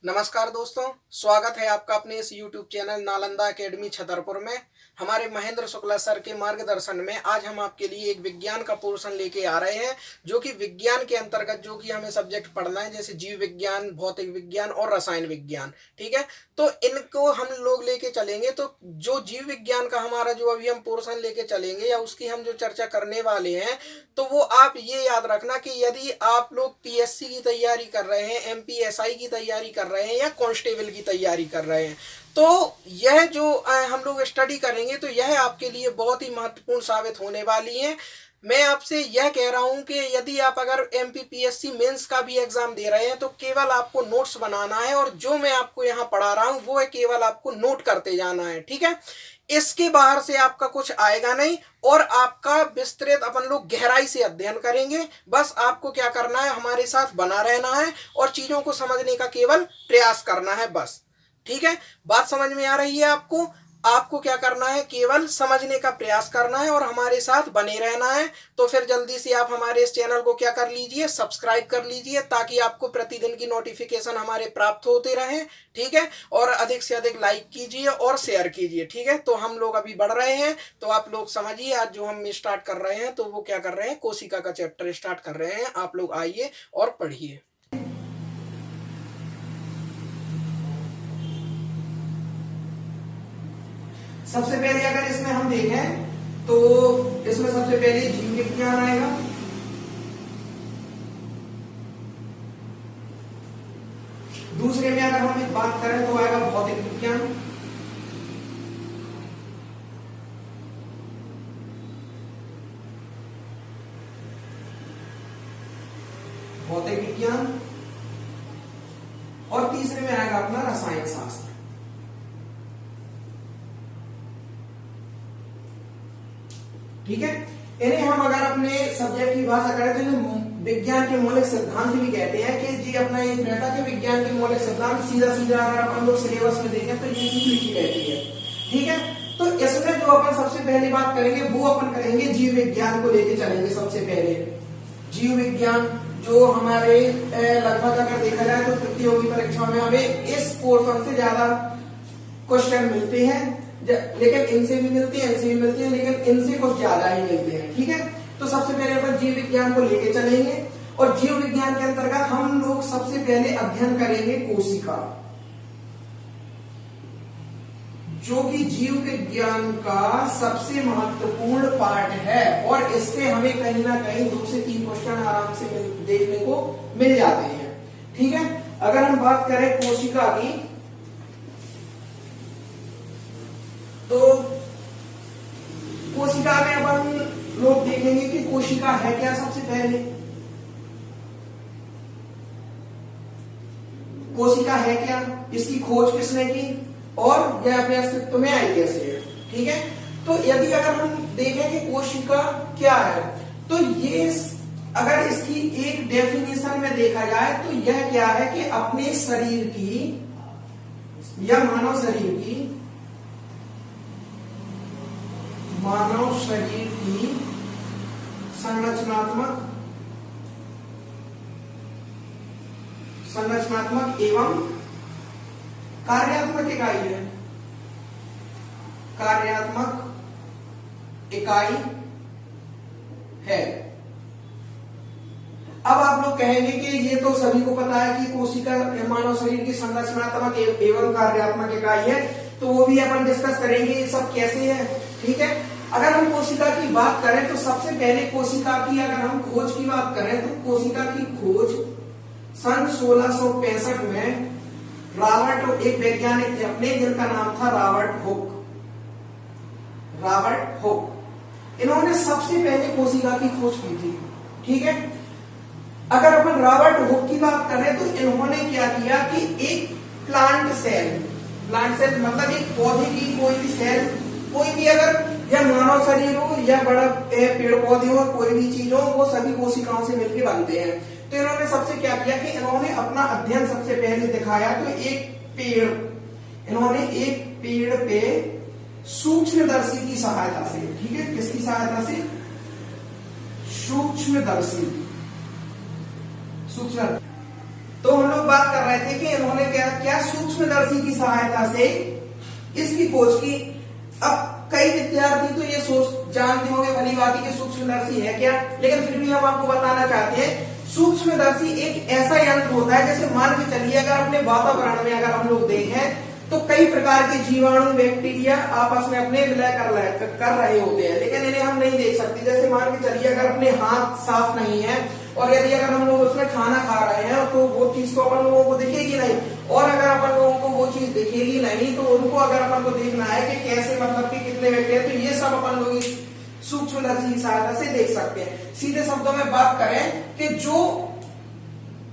नमस्कार दोस्तों, स्वागत है आपका अपने इस YouTube channel Nalanda academy Chhatarpur में। हमारे महेंद्र शुक्ला सर के मार्गदर्शन में आज हम आपके लिए एक विज्ञान का पोर्शन लेके आ रहे हैं, जो कि विज्ञान के अंतर्गत जो कि हमें सब्जेक्ट पढ़ना है, जैसे जीव विज्ञान, भौतिक विज्ञान और रसायन विज्ञान। ठीक है, तो इनको हम लोग लेके चलेंगे। तो जो जीव विज्ञान का हमारा जो अभी हम पोर्शन लेके चलेंगे या उसकी हम जो चर्चा करने वाले हैं, तो वो आप ये याद रखना कि यदि आप लोग पीएससी की तैयारी कर रहे हैं, एमपीएसआई की तैयारी कर रहे हैं या कांस्टेबल की तैयारी कर रहे हैं, तो यह जो हम लोग स्टडी करेंगे तो यह आपके लिए बहुत ही महत्वपूर्ण साबित होने वाली है। मैं आपसे यह कह रहा हूं कि यदि आप अगर एमपीपीएससी मेंस का भी एग्जाम दे रहे हैं तो केवल आपको नोट्स बनाना है, और जो मैं आपको यहाँ पढ़ा रहा हूँ वो है केवल आपको नोट करते जाना है। ठीक है, इसके बाहर से आपका कुछ आएगा नहीं, और आपका विस्तृत अपन लोग गहराई से अध्ययन करेंगे। बस आपको क्या करना है, हमारे साथ बना रहना है और चीजों को समझने का केवल प्रयास करना है, बस। ठीक है, बात समझ में आ रही है आपको? आपको क्या करना है, केवल समझने का प्रयास करना है और हमारे साथ बने रहना है। तो फिर जल्दी से आप हमारे इस चैनल को क्या कर लीजिए, सब्सक्राइब कर लीजिए, ताकि आपको प्रतिदिन की नोटिफिकेशन हमारे प्राप्त होते रहे। ठीक है, और अधिक से अधिक लाइक कीजिए और शेयर कीजिए। ठीक है, तो हम लोग अभी बढ़ रहे हैं, तो आप लोग समझिए आज जो हम स्टार्ट कर रहे हैं, तो वो क्या कर रहे हैं, कोशिका का चैप्टर स्टार्ट कर रहे हैं। आप लोग आइए और पढ़िए। सबसे पहले अगर इसमें हम देखें तो इसमें सबसे पहले जीव विज्ञान आएगा। दूसरे में अगर हम बात करें तो आएगा भौतिक विज्ञान। भौतिक विज्ञान, और तीसरे में आएगा अपना रसायन शास्त्र। ठीक है, इन्हें हम अगर अपने सब्जेक्ट की भाषा करें तो इन्हें विज्ञान के मौलिक सिद्धांत भी कहते हैं। कि जी अपना ये रहता है विज्ञान के मौलिक सिद्धांत, सीधा सीधा अगर अपन लोग सिलेबस में देखें तो ये लिखी रहती है। ठीक है, तो इसमें जो अपन सबसे पहली बात करेंगे वो अपन करेंगे जीव विज्ञान को लेके चलेंगे। सबसे पहले जीव विज्ञान जो हमारे लगभग अगर देखा जाए तो प्रतियोगी परीक्षा में हमें इस पोर्शन से ज्यादा क्वेश्चन मिलते हैं, लेकिन इनसे भी मिलती है, इनसे भी मिलती है, लेकिन इनसे कुछ ज्यादा ही मिलते हैं। ठीक है, तो सबसे पहले अपन जीव विज्ञान को लेके चलेंगे, और जीव विज्ञान के अंतर्गत हम लोग सबसे पहले अध्ययन करेंगे कोशिका, जो कि जीव विज्ञान का सबसे महत्वपूर्ण पार्ट है। और इससे हमें कहीं ना कहीं 2 से 3 क्वेश्चन आराम से देखने को मिल जाते हैं। ठीक है, अगर हम बात करें कोशिका की, तो कोशिका में अपन लोग देखेंगे कि कोशिका है क्या। सबसे पहले कोशिका है क्या, इसकी खोज किसने की, और यह अपने अस्तित्व में आई कैसे है। ठीक है, तो यदि अगर हम देखें कि कोशिका क्या है, तो ये अगर इसकी एक डेफिनेशन में देखा जाए तो यह क्या है कि अपने शरीर की या मानव शरीर की संरचनात्मक एवं कार्यात्मक इकाई है। कार्यात्मक इकाई है। अब आप लोग कहेंगे कि ये तो सभी को पता है कि कोशिका मानव शरीर की संरचनात्मक एवं कार्यात्मक इकाई है, तो वो भी अपन डिस्कस करेंगे ये सब कैसे है। ठीक है, अगर हम कोशिका की बात करें तो सबसे पहले कोशिका की अगर हम खोज की बात करें तो कोशिका की खोज सन 1665 में रॉबर्ट, एक वैज्ञानिक थे अपने, जिनका नाम था रॉबर्ट हुक। इन्होंने सबसे पहले कोशिका की खोज की थी। ठीक है, अगर अपन रॉबर्ट हुक की बात करें तो इन्होंने क्या किया कि एक प्लांट सेल मतलब एक पौधे की कोई भी सेल, कोई भी अगर या मानव शरीर हो या बड़ा पेड़ पौधे हो, कोई भी चीज हो, वो सभी कोशिकाओं से मिलकर बनते हैं। तो इन्होंने सबसे क्या किया कि इन्होंने अपना अध्ययन सबसे पहले दिखाया। तो इन्होंने एक पेड़ पे सूक्ष्मदर्शी की सहायता से, ठीक है, किसकी सहायता से, सूक्ष्मदर्शी। तो हम लोग बात कर रहे थे कि इन्होंने क्या सूक्ष्मदर्शी की सहायता से इसकी खोज की। अब कई विद्यार्थी तो ये सोच जानते होंगे भली बात कि सूक्ष्मदर्शी है क्या, लेकिन फिर भी हम आपको बताना चाहते हैं सूक्ष्मदर्शी एक ऐसा यंत्र होता है, जैसे मान के चलिए अगर अपने वातावरण में अगर हम लोग देखें तो कई प्रकार के जीवाणु बैक्टीरिया आपस में अपने विलय कर रहे होते हैं, लेकिन इन्हें हम नहीं देख सकते। जैसे मान के चलिए अगर अपने हाथ साफ नहीं है और यदि अगर हम लोग उसमें खाना खा रहे हैं तो वो चीज तो अपन लोगों को दिखेगी नहीं, और अगर अपन लोगों को वो चीज दिखेगी नहीं तो उनको अगर अपन को देखना है कि कैसे मतलब कि कितने बैक्टीरिया, तो ये सब अपन लोग सूक्ष्मदर्शी की सहायता से देख सकते हैं। सीधे शब्दों में बात करें कि जो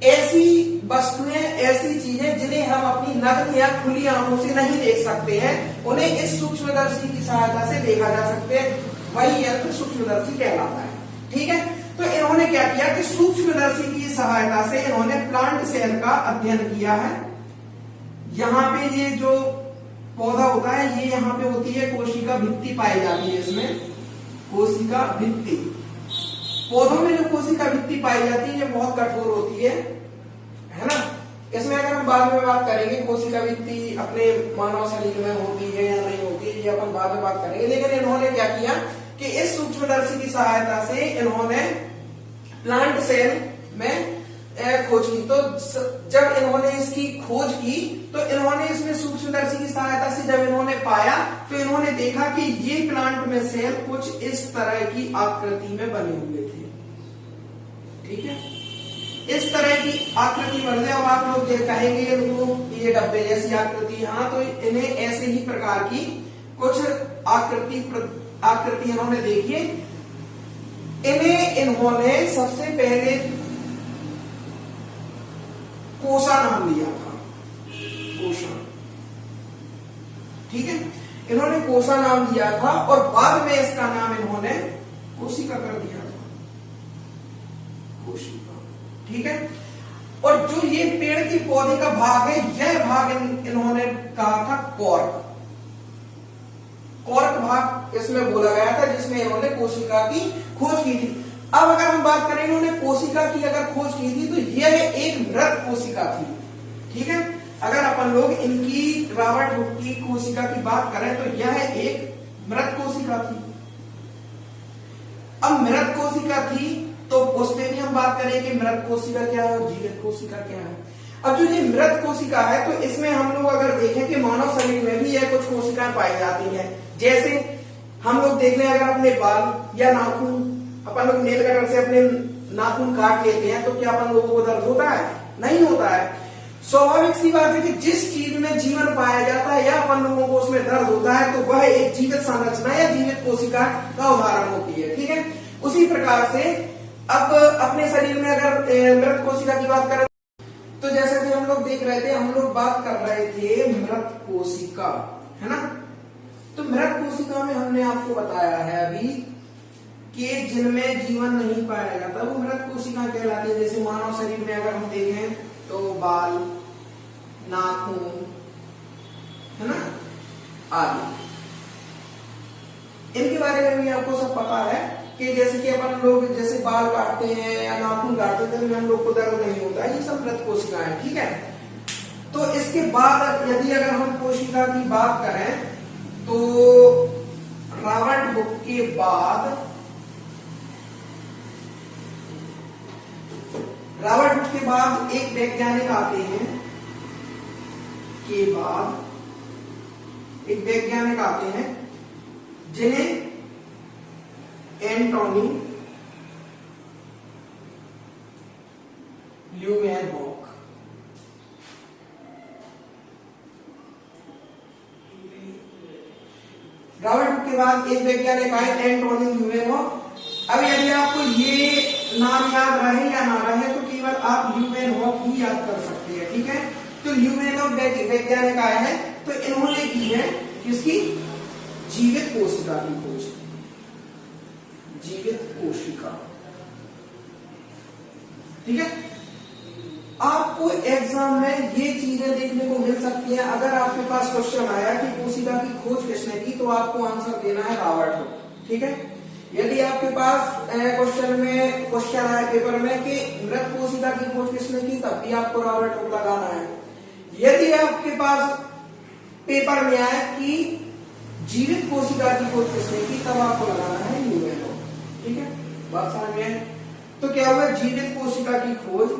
ऐसी वस्तुएं, ऐसी चीजें जिन्हें हम अपनी नग्न या खुली आंखों से नहीं देख सकते हैं, उन्हें इस सूक्ष्मदर्शी की सहायता से देखा जा सकते हैं, वही यंत्र सूक्ष्मदर्शी कहलाता है। ठीक है, तो इन्होंने क्या किया कि सूक्ष्मदर्शी की सहायता से इन्होंने प्लांट सेल का अध्ययन किया है। यहाँ पे ये जो पौधा होता है ये यहाँ पे होती है कोशिका भित्ति पाई जाती है, इसमें कोशिका भित्ति। पौधों में जो कोशिका भित्ति पाई जाती है ये बहुत कठोर होती है ना। इसमें अगर हम बाद में बात करेंगे कोशिका भित्ति अपने मानव शरीर में होती है या नहीं होती है, ये अपन बाद में बात करेंगे। लेकिन इन्होंने क्या किया कि इस सूक्ष्मदर्शी की सहायता से इन्होंने प्लांट सेल में खोज की। तो जब इन्होंने इसकी खोज की तो इन्होंने इसमें सूक्ष्मदर्शी की सहायता से जब इन्होंने पाया तो इन्होंने देखा कि ये प्लांट में सेल कुछ इस तरह की आकृति में बने हुए थे। ठीक है, इस तरह की आकृति बन जाए। अब आप लोग कहेंगे ये डब्बे जैसी आकृति, हाँ तो इन्हें ऐसे ही प्रकार की कुछ आकृति इन्होंने देखी। इन्होंने सबसे पहले कोसा नाम दिया था, कोसा। ठीक है, इन्होंने कोसा नाम दिया था और बाद में इसका नाम इन्होंने कोशिका कर दिया था, कोशिका। ठीक है, और जो ये पेड़ की पौधे का भाग है यह भाग इन्होंने कहा था कॉर्क भाग इसमें बोला गया था, जिसमें इन्होंने कोशिका की खोज की थी। अब अगर हम बात करें इन्होंने कोशिका की अगर खोज की थी तो यह एक मृत कोशिका थी। ठीक है, अगर अपन लोग इनकी रॉबर्ट हुक की कोशिका की बात करें तो यह एक मृत कोशिका थी। अब मृत कोशिका थी तो उस पर भी हम बात करें कि मृत कोशिका क्या है और जीवित कोशिका क्या है। अब जो ये मृत कोशिका है तो इसमें हम लोग अगर देखें कि मानव शरीर में भी यह कुछ कोशिकाएं पाई जाती हैं। जैसे हम लोग देख लें अगर अपने बाल या नाखून, अपन लोग नेल कटर से अपने नाखून काट लेते हैं तो क्या अपन लोगों को दर्द होता है? नहीं होता है। स्वाभाविक सी बात है कि जिस चीज में जीवन पाया जाता है या अपन लोगों को उसमें दर्द होता है तो वह एक जीवित संरचना या जीवित कोशिका का उदाहरण होती है। ठीक है, उसी प्रकार से अब अपने शरीर में अगर मृत कोशिका की बात करें तो जैसा कि हम लोग देख रहे थे, हम लोग बात कर रहे थे मृत कोशिका, है ना। तो मृत कोशिका में हमने आपको बताया है अभी कि जिनमें जीवन नहीं पाया जाता वो मृत कोशिका कहलाती है। जैसे मानव शरीर में अगर हम देखें तो बाल, नाखून, है ना, आदि। इनके बारे में भी आपको सब पता है कि जैसे कि अपन लोग जैसे बाल काटते हैं या नाखून काटते हैं तो हम लोग को दर्द नहीं होता है, ये सब मृत कोशिका है। ठीक है, तो इसके बाद यदि अगर हम कोशिका की बात करें तो रॉबर्ट हुक के बाद एक वैज्ञानिक आते हैं, जिन्हें एंटोनी ल्यूवेनहॉक, रॉबर्ट हुक के बाद एक वैज्ञानिक आए एंटोनी ल्यूवेनहॉक। अब यदि आपको ये नाम याद रहे या ना रहे तो केवल आप ल्यूवेनहॉक ही याद कर सकते हैं। ठीक है, तो ल्यूवेनहॉक वैज्ञानिक आए हैं तो इन्होंने की है किसकी? जीवित कोशिका की खोज, जीवित कोशिका। ठीक है, आपको एग्जाम में ये चीजें देखने को मिल सकती हैं। अगर आपके पास क्वेश्चन आया कि कोशिका की खोज किसने की तो आपको आंसर देना है रॉबर्ट हुक। ठीक है, यदि आपके पास क्वेश्चन आए पेपर में कि मृत कोशिका की खोज किसने की, तब भी आपको रॉबर्ट हुक लगाना है। यदि आपके पास पेपर में आए कि जीवित कोशिका की खोज किसने की, तब आपको लगाना है ल्यूवेन हॉक। ठीक है, बात समझ में? तो क्या हुआ, जीवित कोशिका की खोज।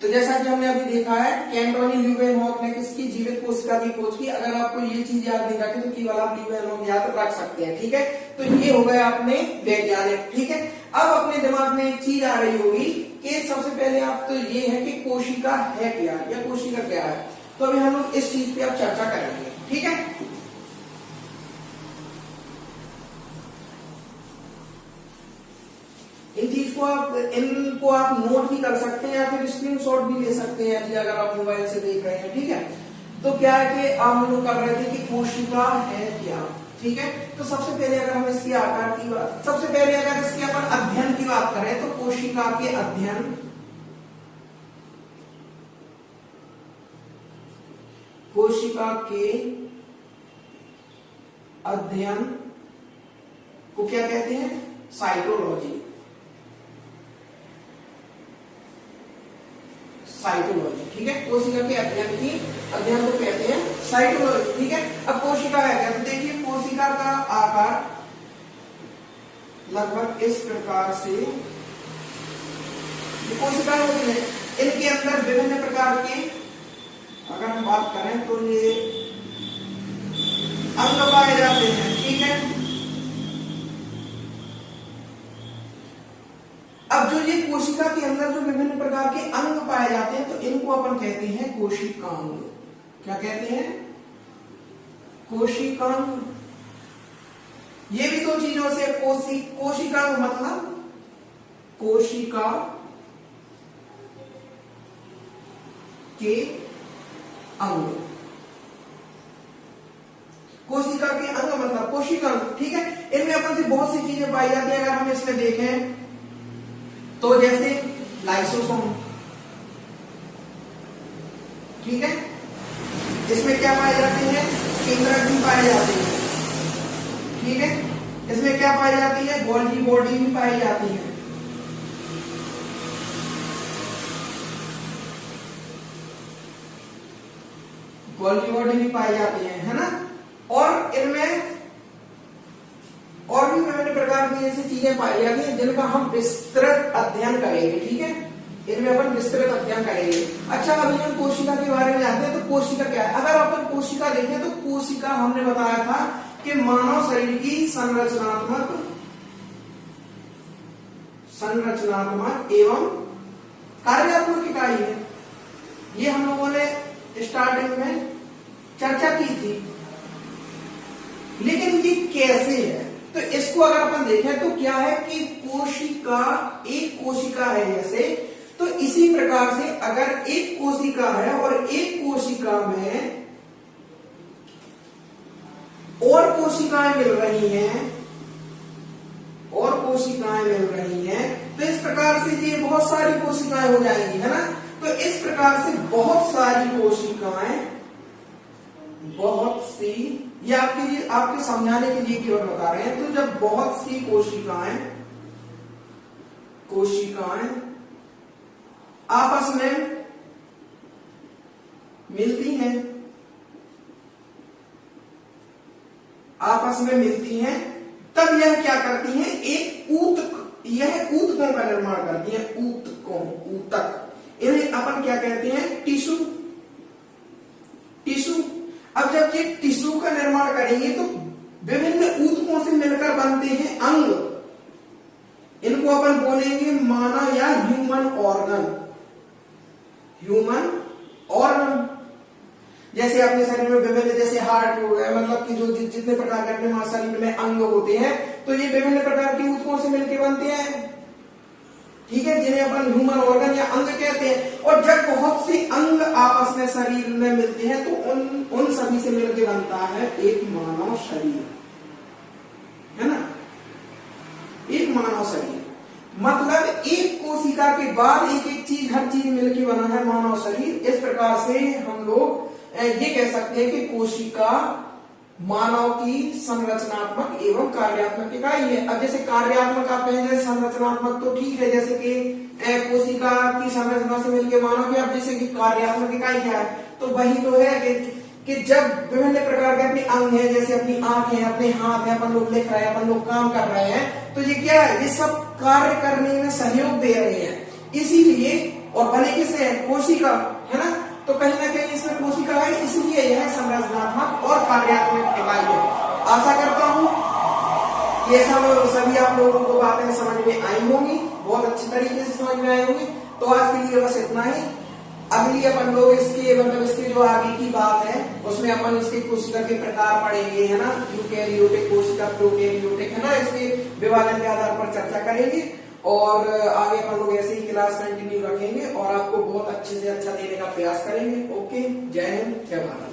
तो जैसा कि हमने अभी देखा है कि एंटोनी ल्यूवेनहॉक ने किसकी, जीवित कोशिका की खोज की। अगर आपको ये चीज याद नहीं रखी तो केवल आप ल्यूवेनहॉक याद रख सकते हैं। ठीक है, तो ये हो गए अपने वैज्ञानिक। ठीक है, अब अपने दिमाग में एक चीज आ रही होगी कि सबसे पहले आप तो ये है कि कोशिका है क्या या कोशिका क्या है। तो अभी हम लोग इस चीज पे अब चर्चा करेंगे। ठीक है, इनको आप नोट भी कर सकते हैं या फिर स्क्रीनशॉट भी ले सकते हैं जी, अगर आप मोबाइल से देख रहे हैं। ठीक है, तो क्या है कि हम लोग कर रहे थे कि कोशिका है क्या। ठीक है, तो सबसे पहले अगर हम इसके आकार की बात, सबसे पहले अगर इसके अपन अध्ययन की बात करें तो कोशिका के अध्ययन, कोशिका के अध्ययन को क्या कहते हैं, साइटोलॉजी। साइटोलॉजी, ठीक है, कोशिका के अध्ययन को कहते हैं साइटोलॉजी। ठीक है, अब कोशिका है क्या, तो देखिए कोशिका का आकार लगभग इस प्रकार से, कोशिका होती है, इनके अंदर विभिन्न प्रकार के, अगर हम बात करें तो ये अंग पाए जाते हैं। ठीक है, अब जो ये कोशिका के अंदर जो विभिन्न प्रकार के अंग पाए जाते हैं तो इनको अपन कहते हैं कोशिकांग। क्या कहते हैं, कोशिकांग। ये भी दो चीजों से, कोशिकांग मतलब कोशिका के अंग, कोशिका के अंग मतलब कोशिकांग। ठीक है, इनमें अपन से बहुत सी चीजें पाई जाती है। अगर हम इसमें देखें तो जैसे लाइसोसोम, ठीक है, इसमें क्या पाए जाते हैं, केंद्रक भी पाए जाते हैं। ठीक है, इसमें क्या पाई जाती है, गोल्गी बॉडी भी पाई जाती है। गोल्गी बॉडी भी पाई जाती है ना। और इनमें और भी विभिन्न प्रकार की ऐसी चीजें पाई जाती हैं जिनका हम विस्तृत अध्ययन करेंगे। ठीक है, इनमें अपन विस्तृत अध्ययन करेंगे। अच्छा, अभी हम कोशिका के बारे में जानते हैं। तो कोशिका क्या है, अगर अपन कोशिका देखें तो कोशिका हमने बताया था कि मानव शरीर की संरचनात्मक एवं कार्यात्मक इकाई है। ये हम लोगों ने स्टार्टिंग में चर्चा की थी, लेकिन ये कैसे है, तो इसको अगर अपन देखें तो क्या है कि कोशिका, एक कोशिका है जैसे, तो इसी प्रकार से अगर एक कोशिका है और एक कोशिका में और कोशिकाएं मिल रही हैं, और कोशिकाएं मिल रही हैं, तो इस प्रकार से ये बहुत सारी कोशिकाएं हो जाएंगी, है ना। तो इस प्रकार से बहुत सारी कोशिकाएं, बहुत सी, ये आपके समझाने के लिए केवल बता रहे हैं। तो जब बहुत सी कोशिकाएं आपस में मिलती हैं, तब यह क्या करती हैं, यह ऊतकों का निर्माण करती हैं। ऊतक, इन्हें अपन क्या कहते हैं, टिश्यू। अब जब ये टिश्यू का निर्माण करेंगे तो विभिन्न ऊतकों से मिलकर बनते हैं अंग। इनको अपन बोलेंगे मानव या ह्यूमन ऑर्गन। जैसे अपने शरीर में विभिन्न, जैसे हार्ट हो गया, मतलब कि जो जितने प्रकार के अपने शरीर में अंग होते हैं, तो ये विभिन्न प्रकार के ऊतकों से मिलकर बनते हैं। ठीक है, जिन्हें अपन ह्यूमन ऑर्गन या अंग कहते हैं। और जब बहुत से अंग आपस में शरीर में मिलते हैं तो उन सभी से मिलकर बनता है एक मानव शरीर, है ना। एक मानव शरीर मतलब एक कोशिका के बाद एक एक चीज, हर चीज मिलकर बना है मानव शरीर। इस प्रकार से हम लोग ये कह सकते हैं कि कोशिका मानव की संरचनात्मक एवं कार्यात्मक इकाई है। अब जैसे कार्यात्मक आप कहेंगे, संरचनात्मक तो ठीक है, जैसे कि कोशिका की संरचना से मिलकर मानव की। अब जैसे कि कार्यात्मक इकाई क्या है, तो वही तो है कि जब विभिन्न प्रकार के अपने अंग हैं, जैसे अपनी आंख है, अपने हाथ है, अपन लोग लिख रहे हैं, अपन लोग काम कर रहे हैं, तो ये क्या है, ये सब कार्य करने में सहयोग दे रहे हैं। इसीलिए, और बने किससे है, कोशिका, है ना, तो कहीं ना कहीं इसमें कोशिका है, इसलिए यह संरचनात्मक और कार्यात्मक इकाई है। आशा करता हूं ये सब सभी आप लोगों को बातें समझ में आई होंगी, बहुत अच्छी तरीके से समझ में आई होंगी। तो आज के लिए बस इतना ही। अगली अपन लोग इसके मतलब इसके जो आगे की बात है उसमें अपन इसके कोशिका के प्रकार पढ़ेंगे, है ना, यूकेरियोटिक कोशिका, प्रोकैरियोटिक, है ना, इसके विभाजन के आधार पर चर्चा करेंगे। और आगे अपन लोग ऐसे ही क्लास कंटिन्यू रखेंगे और आपको बहुत अच्छे से अच्छा देने का प्रयास करेंगे। ओके, जय हिंद, जय भारत।